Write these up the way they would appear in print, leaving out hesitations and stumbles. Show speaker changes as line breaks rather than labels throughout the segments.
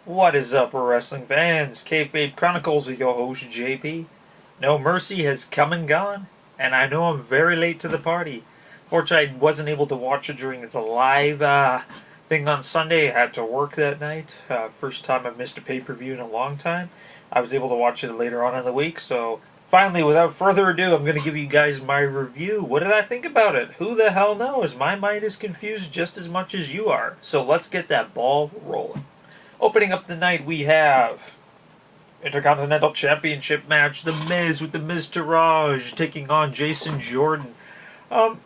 What is up, wrestling fans? KayFabe Chronicles with your host, JP. No Mercy has come and gone, and I know I'm very late to the party. Fortunately, I wasn't able to watch it during the live thing on Sunday. I had to work that night. First time I've missed a pay-per-view in a long time. I was able to watch it later on in the week, so finally, without further ado, I'm going to give you guys my review. What did I think about it? Who the hell knows? My mind is confused just as much as you are. So let's get that ball rolling. Opening up the night, we have Intercontinental Championship match: The Miz with the Miztourage taking on Jason Jordan. Um,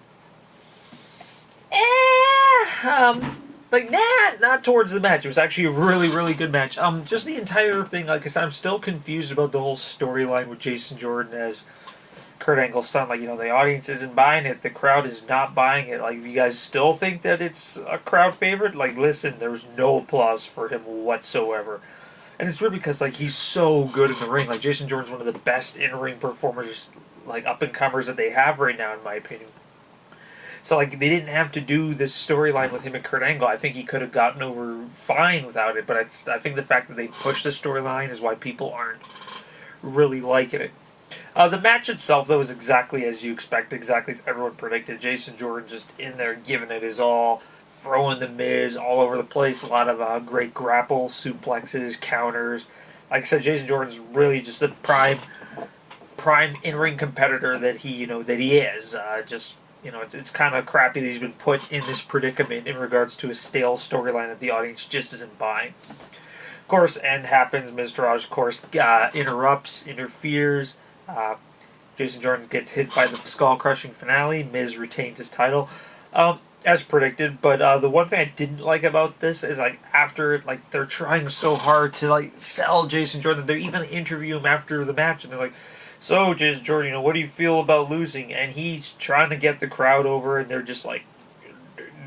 not towards the match. It was actually a really, really good match. Just the entire thing. Like I said, I'm still confused about the whole storyline with Jason Jordan as Kurt Angle's son. The audience isn't buying it. The crowd is not buying it. Like, you guys still think that it's a crowd favorite? Like, listen, there's no applause for him whatsoever. And it's weird because, he's so good in the ring. Like, Jason Jordan's one of the best in-ring performers, up-and-comers that they have right now, in my opinion. So, they didn't have to do this storyline with him and Kurt Angle. I think he could have gotten over fine without it, but I think the fact that they pushed the storyline is why people aren't really liking it. The match itself, though, was exactly as you expect, exactly as everyone predicted. Jason Jordan just in there giving it his all, throwing the Miz all over the place. A lot of great grapple, suplexes, counters. Like I said, Jason Jordan's really just the prime in-ring competitor that he is. It's kind of crappy that he's been put in this predicament in regards to a stale storyline that the audience just isn't buying. Of course, end happens. Miztourage, of course, interferes. Jason Jordan gets hit by the skull-crushing finale. Miz retains his title, as predicted. But the one thing I didn't like about this is after they're trying so hard to sell Jason Jordan. They even interview him after the match, and they're like, "So, Jason Jordan, what do you feel about losing?" And he's trying to get the crowd over, and they're just like,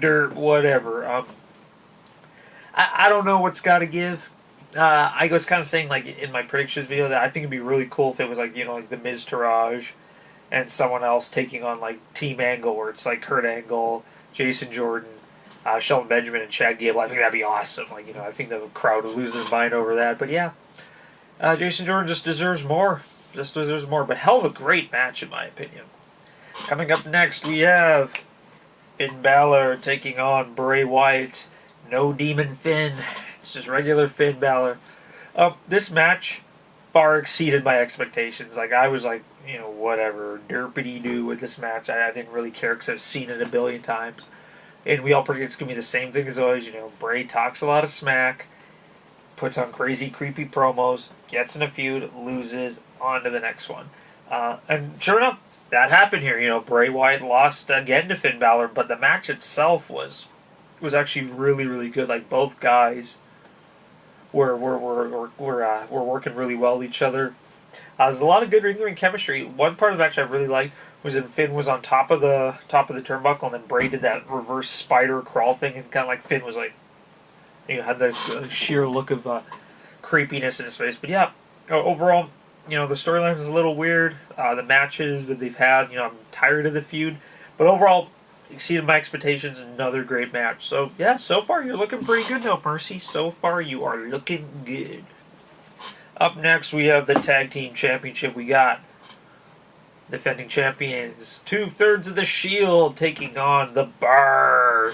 "Dirt, whatever." I don't know what's got to give. I was kind of saying, in my predictions video, that I think it'd be really cool if it was, the Miztourage and someone else taking on, Team Angle, where it's, Kurt Angle, Jason Jordan, Shelton Benjamin, and Chad Gable. I think that'd be awesome. I think the crowd would lose their mind over that. But, yeah, Jason Jordan just deserves more. But hell of a great match, in my opinion. Coming up next, we have Finn Balor taking on Bray Wyatt. No Demon Finn. It's just regular Finn Balor. This match far exceeded my expectations. I was whatever, derpity-doo with this match. I didn't really care because I've seen it a billion times. And we all predict it's going to be the same thing as always. Bray talks a lot of smack, puts on crazy, creepy promos, gets in a feud, loses, on to the next one. And sure enough, that happened here. Bray Wyatt lost again to Finn Balor, but the match itself was actually really, really good. Both guys were working really well with each other. There's a lot of good ring chemistry. One part of the match I really liked was when Finn was on top of the turnbuckle, and then Bray did that reverse spider crawl thing, and kind of Finn was had this sheer look of creepiness in his face. But yeah, overall, the storyline was a little weird. The matches that they've had, I'm tired of the feud, but overall, exceeded my expectations. Another great match. So, yeah, so far you're looking pretty good, No Mercy. So far you are looking good. Up next, we have the Tag Team Championship. We got defending champions, 2/3 of the Shield, taking on the Bar.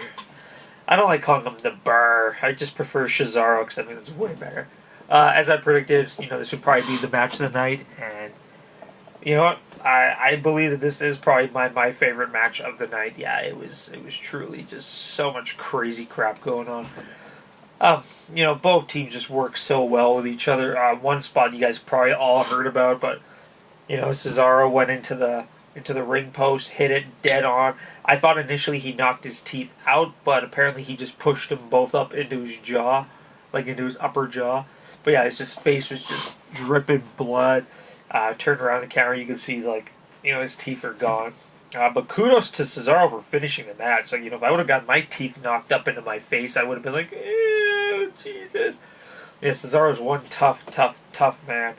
I don't like calling them the Bar. I just prefer Cesaro because I think it's way better. As I predicted, this would probably be the match of the night, and you know what? I believe that this is probably my favorite match of the night. Yeah, it was truly just so much crazy crap going on. Both teams just work so well with each other. One spot you guys probably all heard about, but Cesaro went into the ring post, hit it dead on. I thought initially he knocked his teeth out, but apparently he just pushed them both up into his jaw, into his upper jaw. But yeah, his face was just dripping blood. Turned around the camera, you can see his teeth are gone. But kudos to Cesaro for finishing the match. If I would have got my teeth knocked up into my face, I would have been like, ew, Jesus. Yeah, Cesaro's one tough man.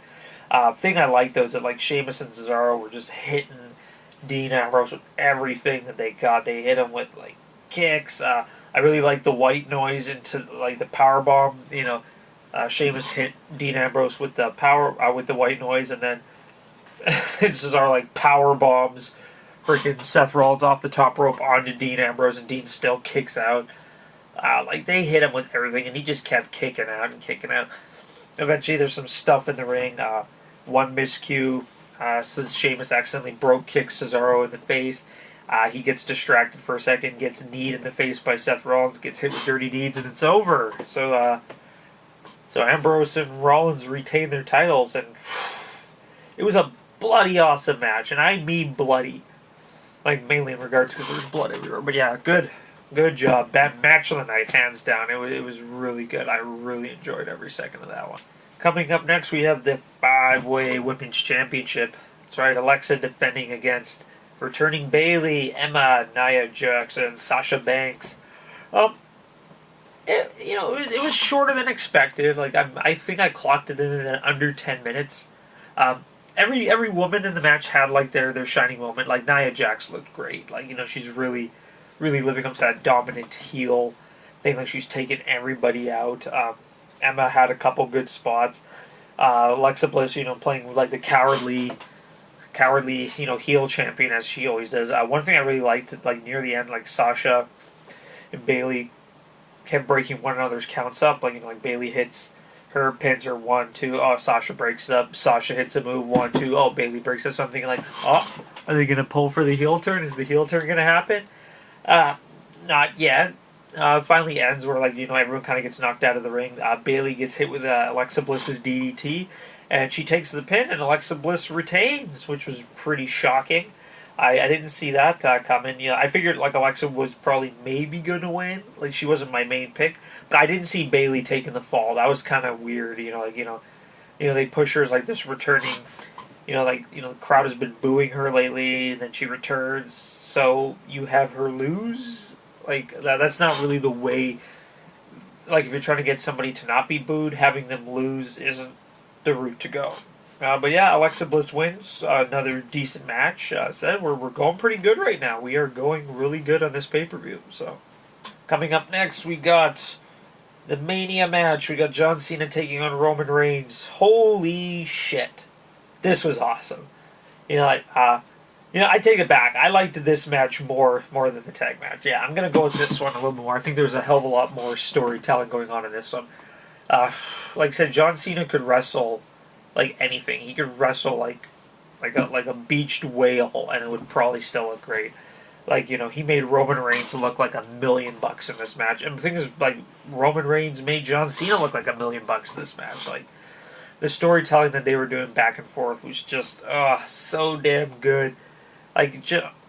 Thing I liked though is that Sheamus and Cesaro were just hitting Dean Ambrose with everything that they got. They hit him with kicks. I really like the white noise into the power bomb. Sheamus hit Dean Ambrose with the with the white noise, and then Cesaro like power bombs freaking Seth Rollins off the top rope onto Dean Ambrose, and Dean still kicks out. Like they hit him with everything, and he just kept kicking out and kicking out. Eventually, there's some stuff in the ring. One miscue. Sheamus accidentally kicks Cesaro in the face. He gets distracted for a second, gets kneed in the face by Seth Rollins, gets hit with dirty deeds, and it's over. So Ambrose and Rollins retain their titles, and it was a bloody awesome match, and I mean bloody. Like, mainly in regards because there's blood everywhere. But yeah, good job. Bad match of the night, hands down. It was really good. I really enjoyed every second of that one. Coming up next, we have the 5-way Women's Championship. That's right, Alexa defending against returning Bayley, Emma, Nia Jax, and Sasha Banks. It was shorter than expected. Like I think I clocked it in at under 10 minutes. Every woman in the match had like their shining moment. Like Nia Jax looked great. Like she's really living up to that dominant heel thing. Like she's taking everybody out. Emma had a couple good spots. Alexa Bliss, playing like the cowardly, heel champion as she always does. One thing I really liked, like near the end, like Sasha and Bayley kept breaking one another's counts up. Like Bayley hits her, pins her 1, 2. Oh, Sasha breaks it up. Sasha hits a move 1, 2. Oh, Bayley breaks it. So I'm thinking like, are they gonna pull for the heel turn? Is the heel turn gonna happen? Not yet. Finally ends where everyone kind of gets knocked out of the ring. Bayley gets hit with Alexa Bliss's DDT, and she takes the pin, and Alexa Bliss retains, which was pretty shocking. I didn't see that coming. I figured Alexa was probably maybe going to win. Like she wasn't my main pick, but I didn't see Bayley taking the fall. That was kind of weird. They push her as like this returning. The crowd has been booing her lately, and then she returns. So you have her lose. That's not really the way. Like if you're trying to get somebody to not be booed, having them lose isn't the route to go. But yeah, Alexa Bliss wins. Another decent match. Said we're going pretty good right now. We are going really good on this pay-per-view. So, coming up next, we got the Mania match. We got John Cena taking on Roman Reigns. Holy shit, this was awesome. I take it back. I liked this match more than the tag match. Yeah, I'm gonna go with this one a little more. I think there's a hell of a lot more storytelling going on in this one. Like I said, John Cena could wrestle like anything. He could wrestle like a beached whale, and it would probably still look great. He made Roman Reigns look like $1 million in this match. And the thing is, Roman Reigns made John Cena look like $1 million in this match. The storytelling that they were doing back and forth was just so damn good.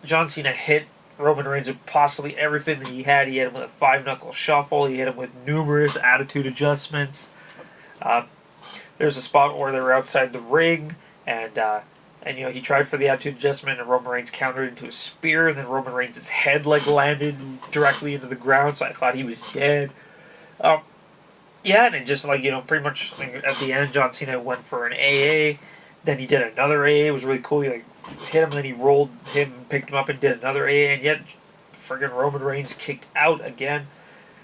John Cena hit Roman Reigns with possibly everything that he had. He hit him with a 5-knuckle shuffle. He hit him with numerous attitude adjustments. There's a spot where they were outside the ring, and he tried for the attitude adjustment, and Roman Reigns countered into a spear, and then Roman Reigns' head landed directly into the ground, so I thought he was dead. And it just pretty much at the end, John Cena went for an AA, then he did another AA. It was really cool. He hit him, then he rolled him, picked him up, and did another AA, and yet friggin' Roman Reigns kicked out again.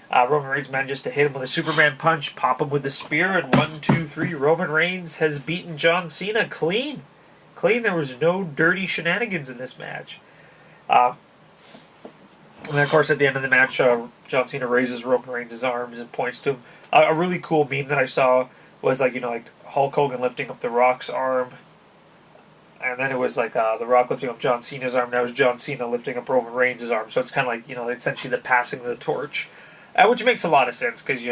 Roman Reigns manages to hit him with a Superman punch, pop him with the spear, and 1, 2, 3. Roman Reigns has beaten John Cena clean. There was no dirty shenanigans in this match. And then, of course, at the end of the match, John Cena raises Roman Reigns' arms and points to him. A really cool meme that I saw was Hulk Hogan lifting up The Rock's arm, and then it was The Rock lifting up John Cena's arm. That was John Cena lifting up Roman Reigns' arm. So it's kind of essentially the passing of the torch. Which makes a lot of sense because,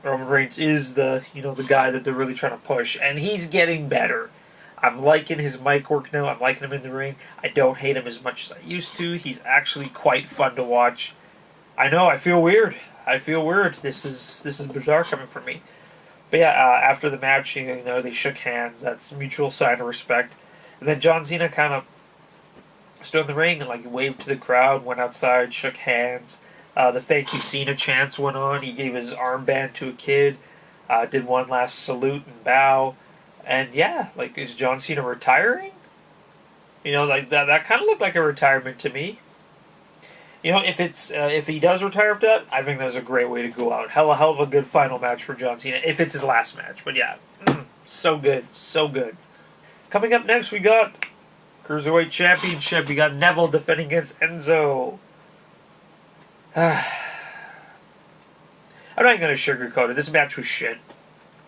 Roman Reigns is the guy that they're really trying to push. And he's getting better. I'm liking his mic work now. I'm liking him in the ring. I don't hate him as much as I used to. He's actually quite fun to watch. I know, I feel weird. This is bizarre coming from me. But yeah, after the match, they shook hands. That's a mutual sign of respect. And then John Cena kind of stood in the ring and waved to the crowd, went outside, shook hands. The "Thank You Cena" chants went on. He gave his armband to a kid, did one last salute and bow, and yeah, is John Cena retiring? That kind of looked like a retirement to me. if he does retire after that, I think that's a great way to go out. Hell of a good final match for John Cena if it's his last match. But yeah, so good, so good. Coming up next, we got Cruiserweight Championship. We got Neville defending against Enzo. I'm not even going to sugarcoat it. This match was shit.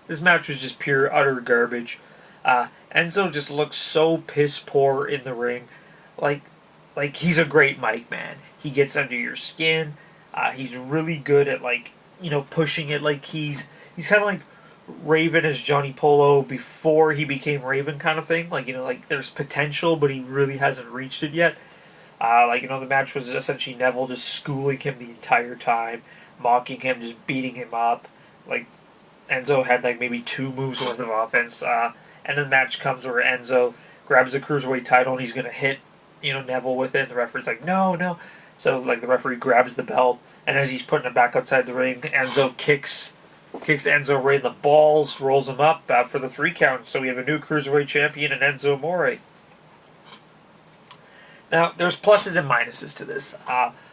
This match was just pure, utter garbage. Enzo just looks so piss poor in the ring. Like he's a great mic man. He gets under your skin. He's really good at pushing it. Like he's kind of like Raven as Johnny Polo before he became Raven, kind of thing. There's potential, but he really hasn't reached it yet. The match was essentially Neville just schooling him the entire time, mocking him, just beating him up. Enzo had maybe 2 moves worth of offense. And then the match comes where Enzo grabs the Cruiserweight title and he's going to hit, Neville with it. And the referee's like, no. So, the referee grabs the belt, and as he's putting it back outside the ring, Enzo kicks Enzo right in the balls, rolls him up for the 3 count. So we have a new Cruiserweight champion in Enzo Amore. Now, there's pluses and minuses to this.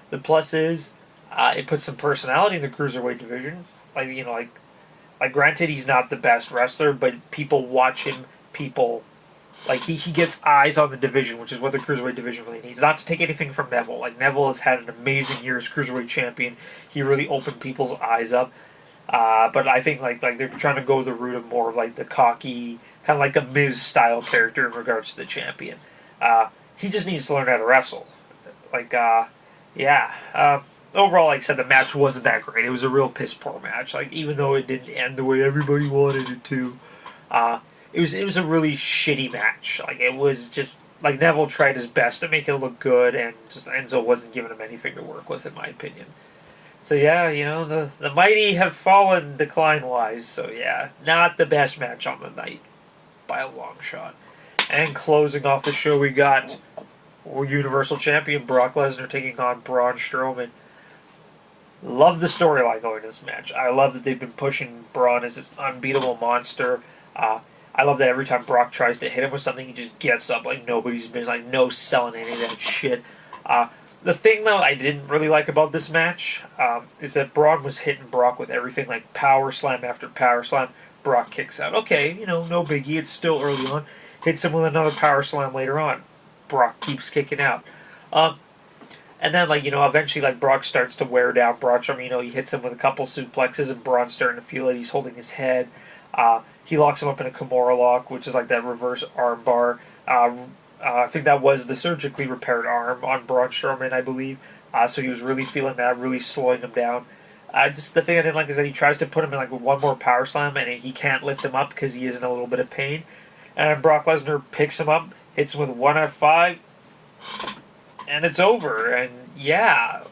The plus is it puts some personality in the Cruiserweight division. Granted, he's not the best wrestler, but people watch him. He gets eyes on the division, which is what the Cruiserweight division really needs. Not to take anything from Neville. Neville has had an amazing year as Cruiserweight champion. He really opened people's eyes up. But I think they're trying to go the route of more of the cocky, kind of like a Miz style character in regards to the champion. He just needs to learn how to wrestle. Overall, like I said, the match wasn't that great. It was a real piss poor match. Even though it didn't end the way everybody wanted it to, it was a really shitty match. It was just Neville tried his best to make it look good, and just Enzo wasn't giving him anything to work with, in my opinion. So yeah, the mighty have fallen decline-wise. So yeah, not the best match on the night by a long shot. And closing off the show, we got Universal Champion Brock Lesnar taking on Braun Strowman. Love the storyline going in this match. I love that they've been pushing Braun as this unbeatable monster. I love that every time Brock tries to hit him with something, he just gets up like nobody's been, no selling any of that shit. The thing, though, I didn't really like about this match is that Braun was hitting Brock with everything, power slam after power slam. Brock kicks out. Okay, no biggie. It's still early on. Hits him with another power slam later on. Brock keeps kicking out. And then, eventually, Brock starts to wear down Braun Strowman. He hits him with a couple suplexes, and Braun's starting to feel it. He's holding his head. He locks him up in a Kimura lock, which is that reverse arm bar. I think that was the surgically repaired arm on Braun Strowman, I believe. So he was really feeling that, really slowing him down. Just the thing I didn't like is that he tries to put him in one more power slam, and he can't lift him up because he is in a little bit of pain. And Brock Lesnar picks him up, hits him with one F5, and it's over. And yeah,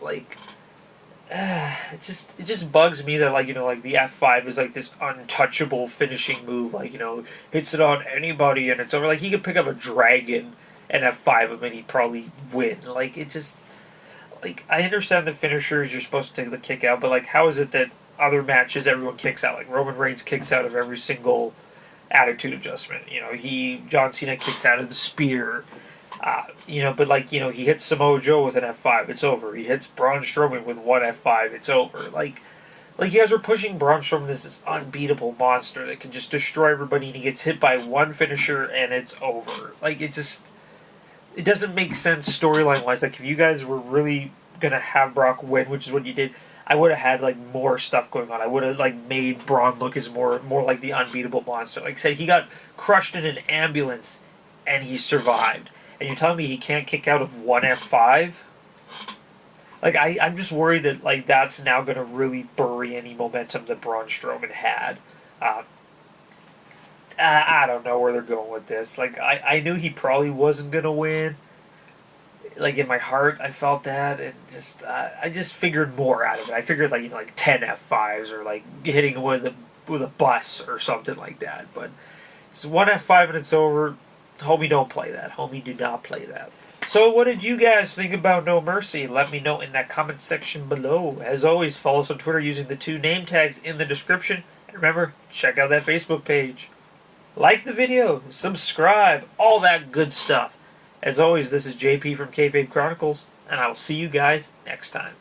it just bugs me that the F5 is this untouchable finishing move. Hits it on anybody and it's over. He could pick up a dragon and F5 him and he'd probably win. It just I understand the finishers you're supposed to take the kick out, but how is it that other matches everyone kicks out? Roman Reigns kicks out of every single attitude adjustment. John Cena kicks out of the spear. He hits Samoa Joe with an F5, it's over. He hits Braun Strowman with one F5, it's over. You guys were pushing Braun Strowman as this unbeatable monster that can just destroy everybody, and he gets hit by one finisher and it's over. It doesn't make sense storyline-wise. If you guys were really gonna have Brock win, which is what you did, I would have had more stuff going on. I would have made Braun look as more like the unbeatable monster. Like I said, he got crushed in an ambulance and he survived. And you're telling me he can't kick out of one F5? I'm just worried that that's now going to really bury any momentum that Braun Strowman had. I don't know where they're going with this. I knew he probably wasn't going to win. In my heart, I felt that, and I just figured more out of it. I figured 10 F5s or hitting him with a bus or something like that. But it's one F5 and it's over. Homie, don't play that. Homie, do not play that. So what did you guys think about No Mercy? Let me know in that comment section below. As always, follow us on Twitter using the 2 name tags in the description. And remember, check out that Facebook page. Like the video, subscribe, all that good stuff. As always, this is JP from KayFabe Chronicles. and I will see you guys next time.